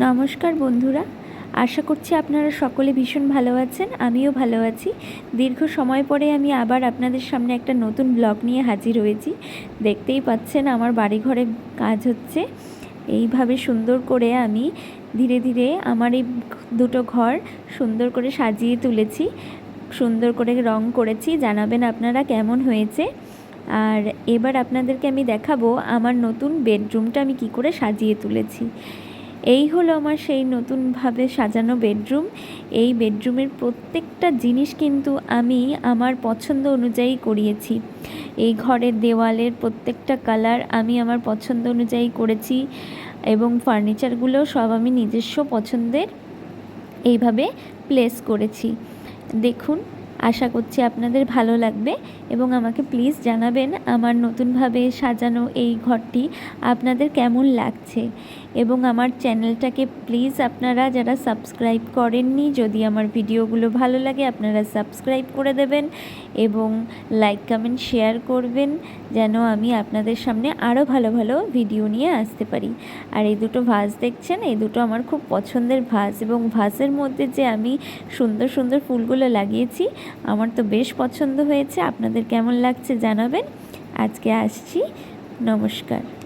নমস্কার বন্ধুরা, আশা করছি আপনারা সকলে ভীষণ ভালো আছেন। আমিও ভালো আছি। দীর্ঘ সময় পরে আমি আবার আপনাদের সামনে একটা নতুন ব্লগ নিয়ে হাজির হয়েছি। দেখতেই পাচ্ছেন আমার বাড়িঘরে কাজ হচ্ছে। এইভাবে সুন্দর করে আমি ধীরে ধীরে আমার এই দুটো ঘর সুন্দর করে সাজিয়ে তুলেছি, সুন্দর করে রং করেছি। জানাবেন আপনারা কেমন হয়েছে। আর এবার আপনাদেরকে আমি দেখাবো আমার নতুন বেডরুমটা আমি কি করে সাজিয়ে তুলেছি। এই হলো আমার সেই নতুনভাবে সাজানো বেডরুম। এই বেডরুমের প্রত্যেকটা জিনিস কিন্তু আমি আমার পছন্দ অনুযায়ী করিয়েছি। এই ঘরের দেওয়ালের প্রত্যেকটা কালার আমি আমার পছন্দ অনুযায়ী করেছি এবং ফার্নিচারগুলো সব আমি নিজস্ব পছন্দের এইভাবে প্লেস করেছি। দেখুন, আশা করছি আপনাদের ভালো লাগবে এবং আমাকে প্লিজ জানাবেন আমার নতুনভাবে সাজানো এই ঘরটি আপনাদের কেমন লাগছে। এবং আমার চ্যানেলটাকে প্লিজ আপনারা যারা সাবস্ক্রাইব করেননি, যদি আমার ভিডিওগুলো ভালো লাগে আপনারা সাবস্ক্রাইব করে দেবেন এবং লাইক কমেন্ট শেয়ার করবেন, যেন আমি আপনাদের সামনে আরও ভালো ভালো ভিডিও নিয়ে আসতে পারি। আর এই দুটো ভাস দেখছেন, এই দুটো আমার খুব পছন্দের ভাস এবং ভাসের মধ্যে যে আমি সুন্দর সুন্দর ফুলগুলো লাগিয়েছি আমার তো বেশ পছন্দ হয়েছে। আপনাদের কেমন লাগছে জানাবেন। আজকে আসছি, নমস্কার।